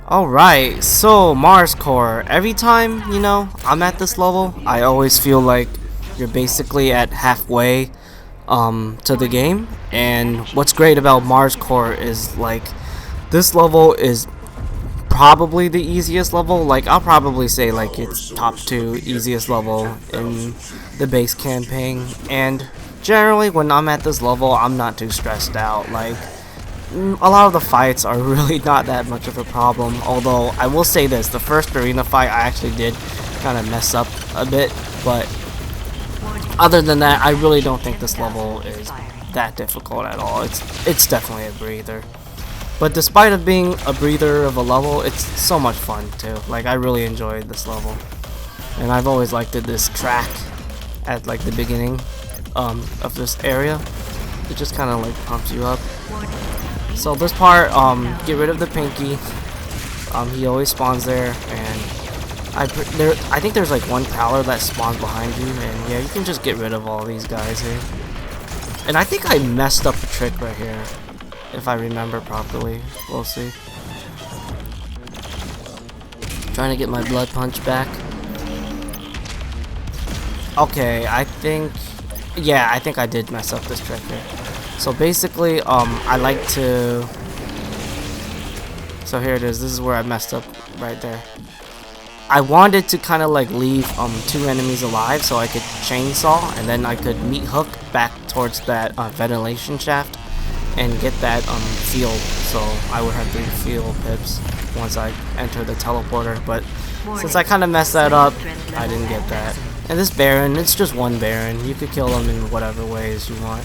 Alright, so Mars Core. Every time, I'm at this level, I always feel like you're basically at halfway to the game. And what's great about Mars Core is like this level is probably the easiest level. Like I'll probably say like it's top 2 easiest level in the base campaign. And generally when I'm at this level, I'm not too stressed out. Like a lot of the fights are really not that much of a problem, although I will say this, the first arena fight I actually did kind of mess up a bit, but other than that, I really don't think this level is that difficult at all. It's definitely a breather. But despite it being a breather of a level, it's so much fun too. Like I really enjoyed this level. And I've always liked this track at like the beginning of this area. It just kind of like pumps you up. So this part, get rid of the pinky. He always spawns there, and I think there's like one prowler that spawns behind you, and yeah, you can just get rid of all these guys here. And I think I messed up a trick right here, if I remember properly. We'll see. Trying to get my blood punch back. Okay, I think I did mess up this trick here. So basically, I like to... So here it is. This is where I messed up right there. I wanted to kind of like leave 2 enemies alive so I could chainsaw, and then I could meat hook back towards that ventilation shaft and get that field. So I would have 3 field pips once I enter the teleporter. But since I kind of messed that up, I didn't get that. And this Baron, it's just one Baron. You could kill him in whatever ways you want.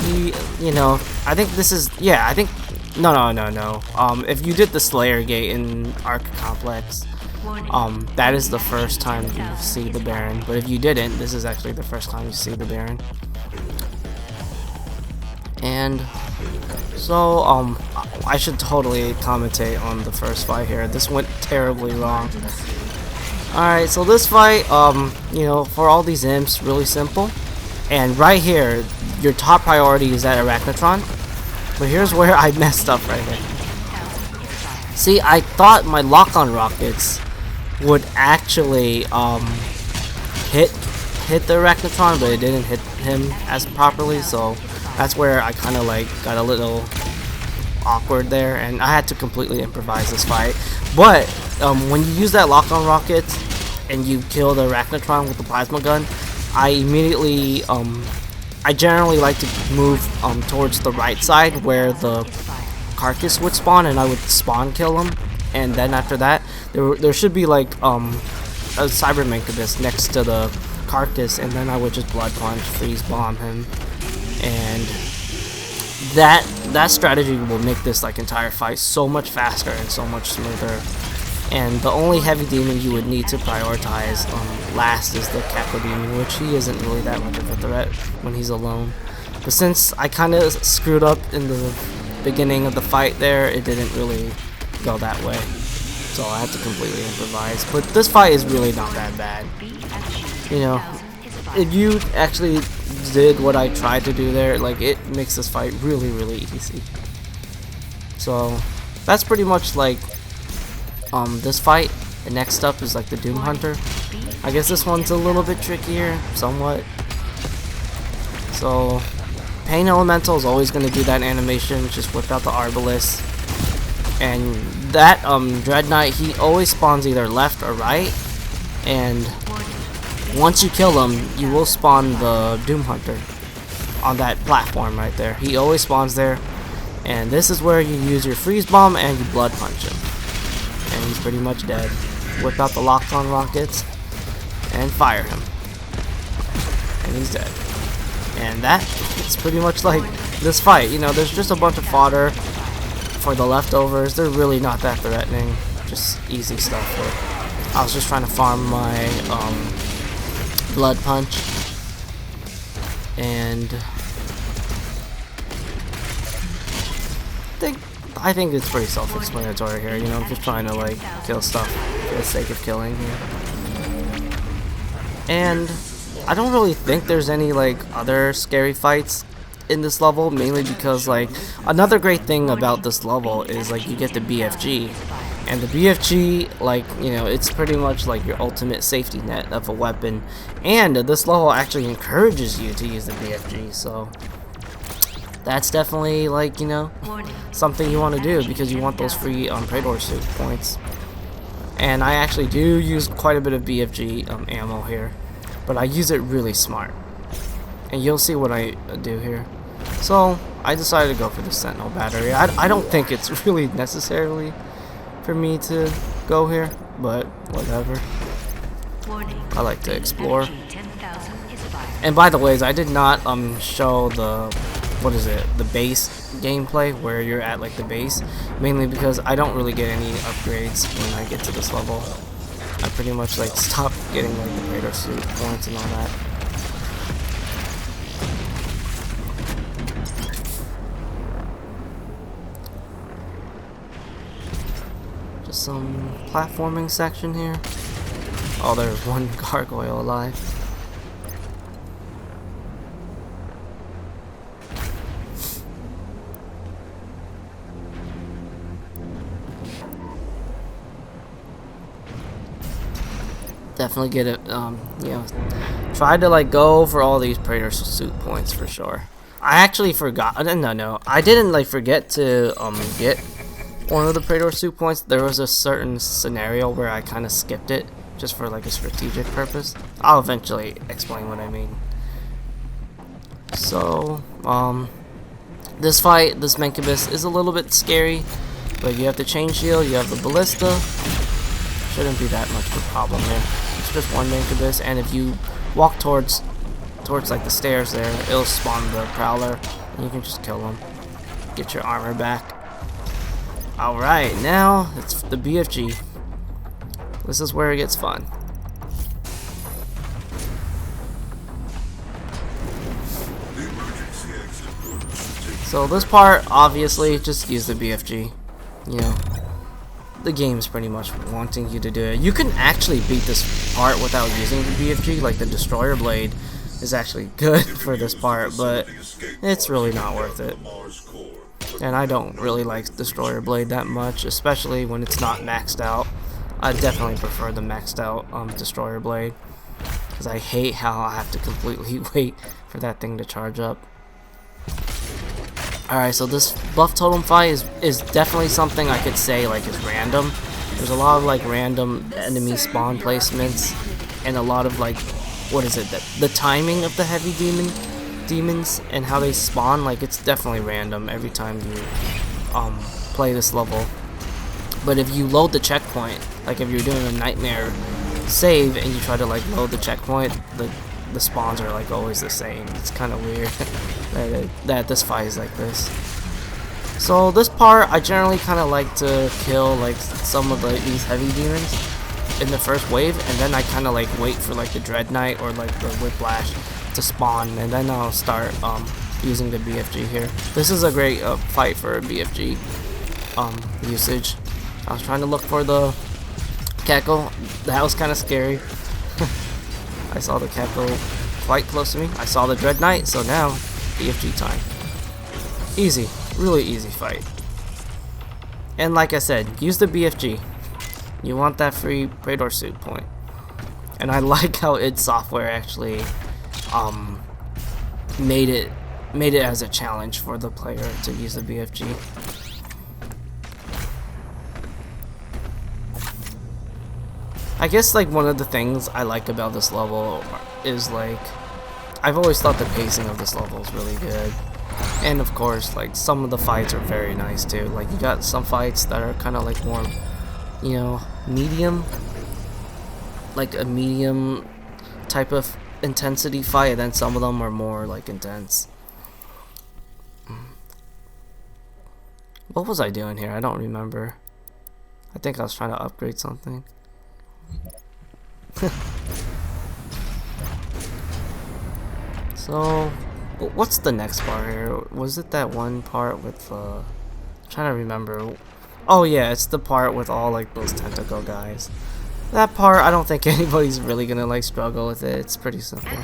I think this is, yeah, I think, no. If you did the Slayer Gate in Arc Complex, that is the first time you see the Baron. But if you didn't, this is actually the first time you see the Baron. And so, I should totally commentate on the first fight here. This went terribly wrong. Alright, so this fight, for all these imps, really simple. And right here, your top priority is that Arachnotron. But here's where I messed up right here. See, I thought my lock-on rockets would actually hit the Arachnotron, but it didn't hit him as properly, so that's where I kind of like got a little awkward there, and I had to completely improvise this fight. But when you use that lock-on rocket and you kill the Arachnotron with the plasma gun, I immediately I generally like to move towards the right side where the carcass would spawn, and I would spawn kill him. And then after that, there should be like a cyber mancubus next to the carcass, and then I would just blood punch, freeze bomb him, and that strategy will make this like entire fight so much faster and so much smoother. And the only heavy demon you would need to prioritize last is the Caco demon, which he isn't really that much of a threat when he's alone. But since I kind of screwed up in the beginning of the fight there, it didn't really go that way. So I had to completely improvise. But this fight is really not that bad. If you actually did what I tried to do there, like, it makes this fight really, really easy. So that's pretty much like this fight. And next up is like the Doom Hunter. I guess this one's a little bit trickier, somewhat. So Pain Elemental is always going to do that animation, just whip out the Arbalest. And that Dread Knight, he always spawns either left or right, and once you kill him, you will spawn the Doom Hunter on that platform right there. He always spawns there, and this is where you use your freeze bomb and you blood punch him. And he's pretty much dead. Whip out the lock-on rockets and fire him. And he's dead. And that is pretty much like this fight. There's just a bunch of fodder for the leftovers. They're really not that threatening. Just easy stuff here. I was just trying to farm my blood punch. And I think it's pretty self-explanatory here. I'm just trying to like kill stuff for the sake of killing here. And I don't really think there's any like other scary fights in this level, mainly because like another great thing about this level is like you get the BFG, And the BFG, like, you know, it's pretty much like your ultimate safety net of a weapon. And this level actually encourages you to use the BFG, so that's definitely, like, you know, something you want to do because you want those free Praetor suit points. And I actually do use quite a bit of BFG ammo here, but I use it really smart. And you'll see what I do here. So I decided to go for the Sentinel battery. I don't think it's really necessarily for me to go here, but whatever. I like to explore. And by the way, I did not show the the base gameplay where you're at like the base, mainly because I don't really get any upgrades when I get to this level. I pretty much like stop getting like the Praetor suit points and all that. Just some platforming section here. Oh, there's one gargoyle alive. Definitely get it, you know, try to like go for all these Praetor suit points for sure. I actually forgot, no, I didn't like forget to get one of the Praetor suit points. There was a certain scenario where I kind of skipped it just for like a strategic purpose. I'll eventually explain what I mean. So, this fight, this Mencubus is a little bit scary, but you have the chain shield, you have the ballista. Shouldn't be that much of a problem there. It's just one Mencubus, and if you walk towards like the stairs there, it'll spawn the Prowler, and you can just kill him. Get your armor back. Alright, now it's the BFG. This is where it gets fun. So this part, obviously, just use the BFG. You know, the game's pretty much wanting you to do it. You can actually beat this part without using the BFG, like the Destroyer Blade is actually good for this part, but it's really not worth it. And I don't really like Destroyer Blade that much, especially when it's not maxed out. I definitely prefer the maxed out Destroyer Blade, because I hate how I have to completely wait for that thing to charge up. Alright, so this buff totem fight is definitely something I could say like is random. There's a lot of like random enemy spawn placements, and a lot of like, what is it, the timing of the heavy demons and how they spawn, like it's definitely random every time you play this level. But if you load the checkpoint, like if you're doing a nightmare save and you try to like load the checkpoint, the spawns are like always the same. It's kind of weird that this fight is like this. So this part, I generally kind of like to kill like some of these heavy demons in the first wave, and then I kind of like wait for like the Dread Knight or like the Whiplash to spawn, and then I'll start using the BFG here. This is a great fight for a BFG usage. I was trying to look for the Cackle. That was kind of scary. I saw the Cackle quite close to me. I saw the Dread Knight, so now BFG time. Easy, really easy fight. And like I said, use the BFG. You want that free Praetor suit point. And I like how id Software actually made it as a challenge for the player to use the BFG. I guess like one of the things I like about this level is like, I've always thought the pacing of this level is really good. And of course, like some of the fights are very nice too. Like you got some fights that are kind of like more, you know, medium, like a medium type of intensity fight, and then some of them are more like intense. What was I doing here? I don't remember. I think I was trying to upgrade something. So, what's the next part here? Was it that one part with I'm trying to remember. Oh yeah, it's the part with all like those tentacle guys. That part, I don't think anybody's really gonna like struggle with it. It's pretty simple.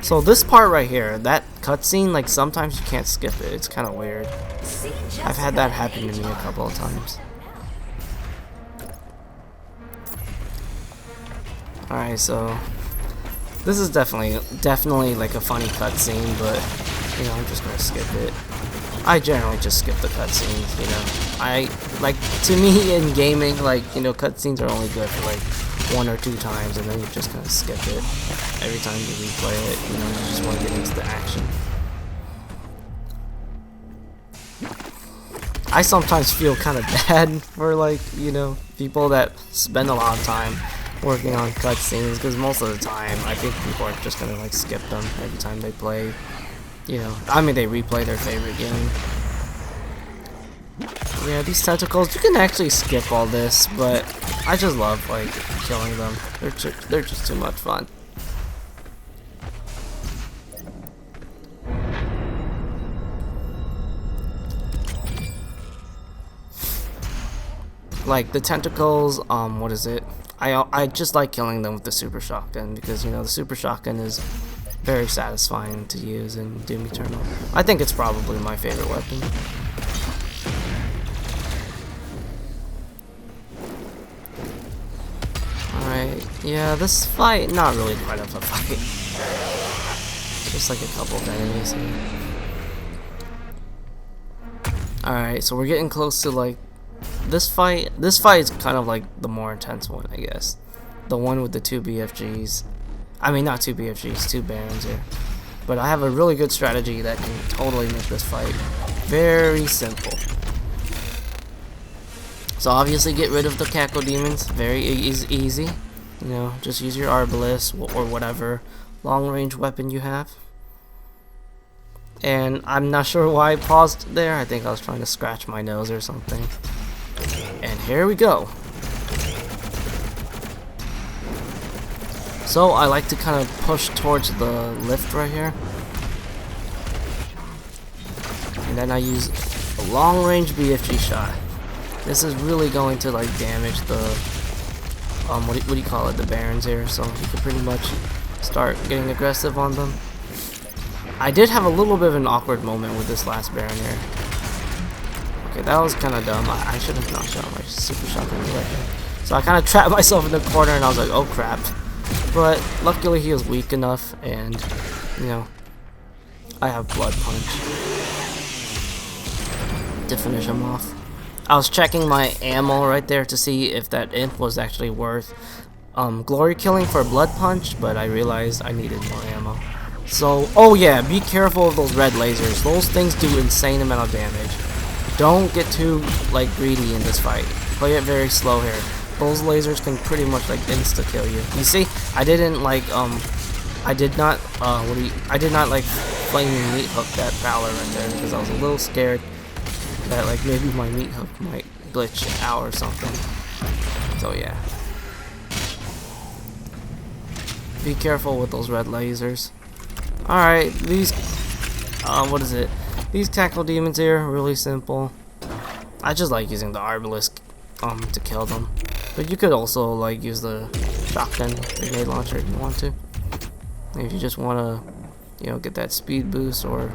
So this part right here, that cutscene, like sometimes you can't skip it. It's kind of weird. I've had that happen to me a couple of times. Alright, so this is definitely like a funny cutscene, but you know, I'm just gonna skip it. I generally just skip the cutscenes, you know. To me in gaming, like, you know, cutscenes are only good for like 1 or 2 times, and then you just kind of skip it. Every time you replay it, you know, you just want to get into the action. I sometimes feel kind of bad for, like, you know, people that spend a lot of time working on cutscenes, because most of the time I think people are just gonna like skip them every time they play, you know, I mean they replay their favorite game. Yeah, these tentacles, you can actually skip all this, but I just love like killing them. They're just too much fun. Like the tentacles, what is it? I just like killing them with the super shotgun, because you know the super shotgun is very satisfying to use in Doom Eternal. I think it's probably my favorite weapon. Alright, yeah, this fight, not really quite of a fight. Just like a couple of enemies here. Alright, so we're getting close to like this fight is kind of like the more intense one, I guess. The one with the 2 BFGs. I mean, not 2 BFGs, 2 Barons here. But I have a really good strategy that can totally make this fight very simple. So obviously get rid of the Cackle Demons, very easy. You know, just use your Arbalest or whatever long-range weapon you have. And I'm not sure why I paused there. I think I was trying to scratch my nose or something. And here we go. So I like to kind of push towards the lift right here. And then I use a long-range BFG shot. This is really going to like damage the what do you call it, the Barons here, so you can pretty much start getting aggressive on them. I did have a little bit of an awkward moment with this last Baron here. Okay, that was kind of dumb. I should have not shot my super shotgun right there. So I kind of trapped myself in the corner, and I was like, oh crap. But luckily he was weak enough, and you know, I have Blood Punch to finish him off. I was checking my ammo right there to see if that imp was actually worth glory killing for Blood Punch, but I realized I needed more ammo. So, oh yeah, be careful of those red lasers. Those things do insane amount of damage. Don't get too like greedy in this fight. Play it very slow here. Those lasers can pretty much like insta kill you. You see, I didn't like I did not like flaming meat hook that Prowler right there, because I was a little scared that like maybe my meat hook might glitch out or something. So yeah, be careful with those red lasers. Alright, these what is it? These Cackle Demons here, really simple. I just like using the Arbalest to kill them. But you could also like use the shotgun grenade launcher if you want to. If you just wanna, you know, get that speed boost, or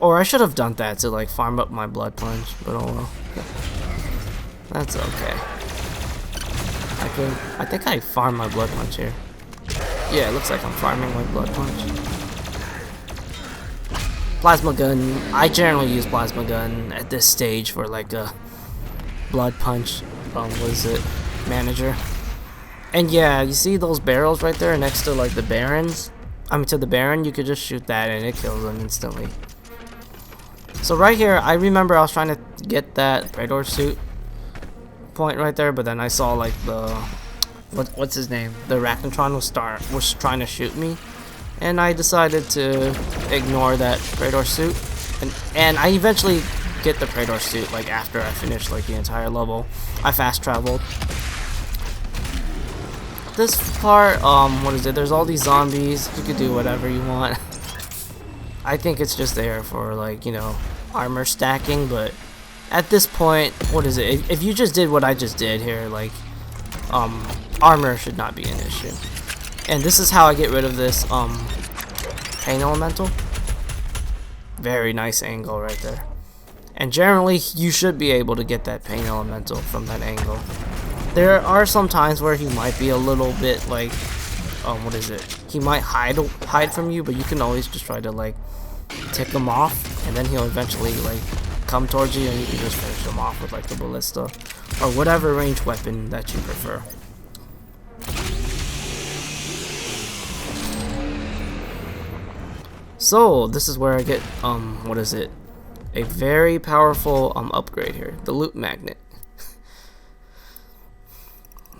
I should have done that to like farm up my Blood Punch, but oh well. That's okay. I think I farmed my Blood Punch here. Yeah, it looks like I'm farming my Blood Punch. Plasma Gun, I generally use Plasma Gun at this stage for like a Blood Punch, what is it, manager. And yeah, you see those barrels right there next to like the Barons? I mean to the Baron, you could just shoot that and it kills them instantly. So right here, I remember I was trying to get that Praetor suit point right there, but then I saw like the, what's his name? The Arachnotron was trying to shoot me. And I decided to ignore that Praetor suit, and I eventually get the Praetor suit like after I finished like the entire level. I fast traveled. This part, what is it? There's all these zombies. You could do whatever you want. I think it's just there for like, you know, armor stacking, but at this point, what is it? If you just did what I just did here, like, armor should not be an issue. And this is how I get rid of this pain elemental. Very nice angle right there. And generally you should be able to get that pain elemental from that angle. There are some times where he might be a little bit like, what is it? He might hide from you, but you can always just try to like tick him off, and then he'll eventually like come towards you, and you can just finish him off with like the ballista or whatever ranged weapon that you prefer. So this is where I get what is it? A very powerful upgrade here, the loot magnet.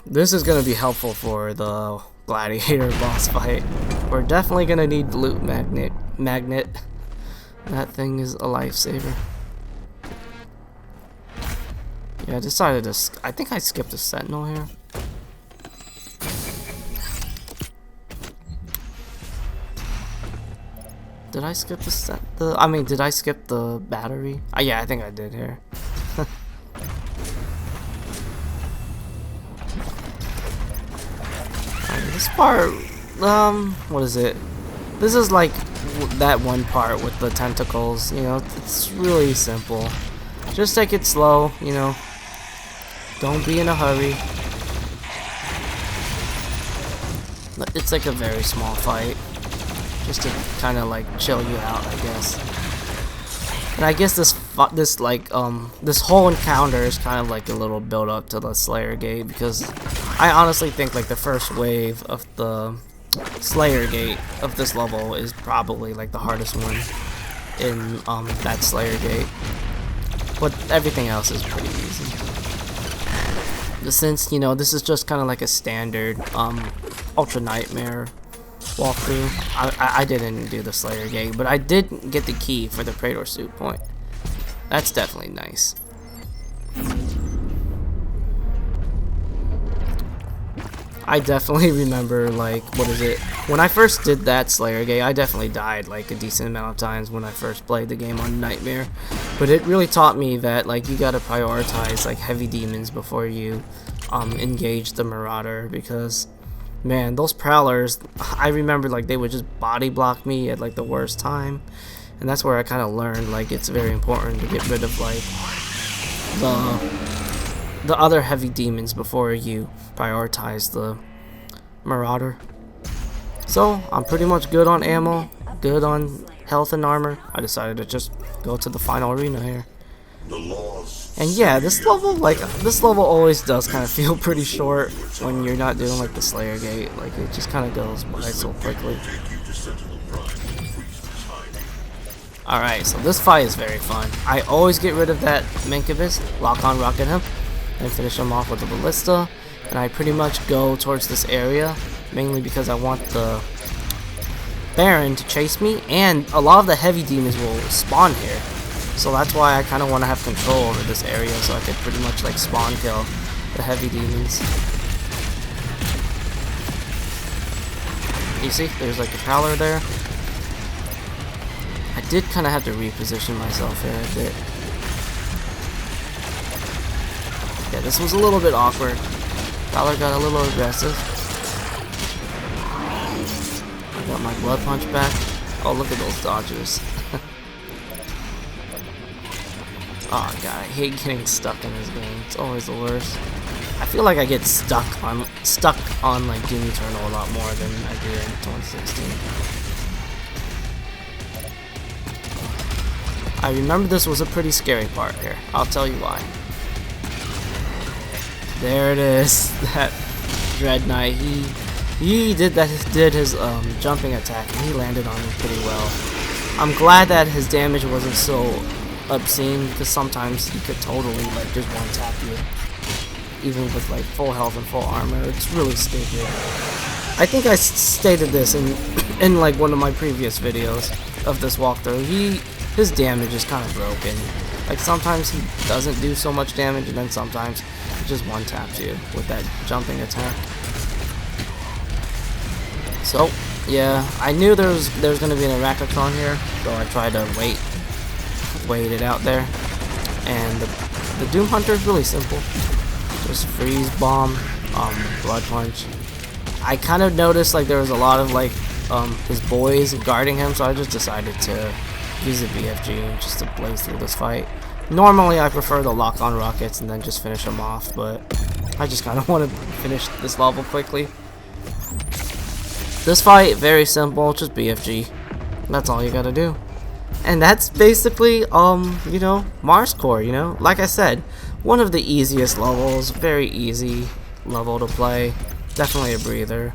This is gonna be helpful for the gladiator boss fight. We're definitely gonna need the loot magnet. That thing is a lifesaver. Yeah, I decided to. I think I skipped a sentinel here. Did I skip did I skip the battery? Yeah, I think I did here. This part, what is it? This is like that one part with the tentacles, you know, it's really simple. Just take it slow, you know. Don't be in a hurry. It's like a very small fight. Just to kind of like chill you out, I guess. And I guess this whole encounter is kind of like a little build up to the Slayer Gate, because I honestly think like the first wave of the Slayer Gate of this level is probably like the hardest one in that Slayer Gate. But everything else is pretty easy. Since, you know, this is just kind of like a standard Ultra Nightmare walkthrough. I didn't do the Slayer Gate, but I did get the key for the Praetor suit point. That's definitely nice. I definitely remember, like, what is it? When I first did that Slayer Gate, I definitely died like a decent amount of times when I first played the game on Nightmare. But it really taught me that like you gotta prioritize like heavy demons before you engage the Marauder, because man, those Prowlers, I remember like they would just body block me at like the worst time. And that's where I kind of learned like it's very important to get rid of like the other heavy demons before you prioritize the Marauder. So I'm pretty much good on ammo, good on health and armor. I decided to just go to the final arena here. And yeah, this level always does kind of feel pretty short when you're not doing like the Slayer Gate. Like it just kind of goes by so quickly. Alright, so this fight is very fun. I always get rid of that Mancubus, lock on rocket him, and finish him off with the ballista. And I pretty much go towards this area, mainly because I want the Baron to chase me, and a lot of the heavy demons will spawn here. So that's why I kind of want to have control over this area, so I could pretty much like spawn kill the heavy demons. You see, there's like a Prowler there. I did kind of have to reposition myself here a bit. Yeah, this was a little bit awkward. Prowler got a little aggressive. I got my blood punch back. Oh, look at those dodges. Oh god, I hate getting stuck in this game. It's always the worst. I feel like I get stuck on like Doom Eternal a lot more than I do in 2016. I remember this was a pretty scary part here. I'll tell you why. There it is. That Dread Knight. He did his jumping attack, and he landed on me pretty well. I'm glad that his damage wasn't so obscene, because sometimes he could totally like just one tap you, even with like full health and full armor. It's really stupid. I think I stated this in like one of my previous videos of this walkthrough. His damage is kind of broken. Like sometimes he doesn't do so much damage, and then sometimes he just one taps you with that jumping attack. So yeah, I knew there was gonna be an Arachnicon here, so I tried to wait it out there. And the Doom Hunter is really simple. Just freeze bomb, blood punch. I kind of noticed like there was a lot of like his boys guarding him, so I just decided to use the BFG just to blaze through this fight. Normally I prefer the lock on rockets and then just finish him off, but I just kind of want to finish this level quickly. This fight, very simple, just BFG. That's all you gotta do. And that's basically, you know, Mars Core, you know? Like I said, one of the easiest levels, very easy level to play. Definitely a breather.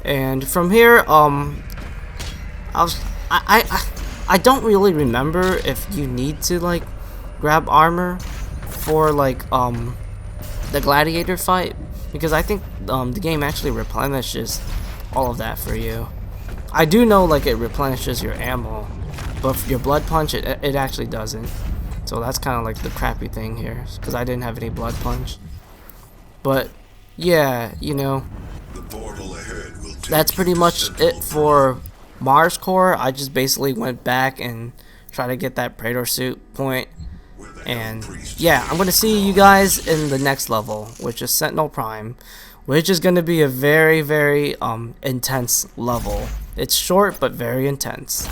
And from here, I don't really remember if you need to, like, grab armor for, like, the gladiator fight. Because I think, the game actually replenishes all of that for you. I do know, like, it replenishes your ammo. But for your blood punch, it actually doesn't. So that's kind of like the crappy thing here, because I didn't have any blood punch. But yeah, you know, that's pretty much it for Mars Core. I just basically went back and tried to get that Praetor suit point. And yeah, I'm gonna see you guys in the next level, which is Sentinel Prime, which is gonna be a very intense level. It's short but very intense.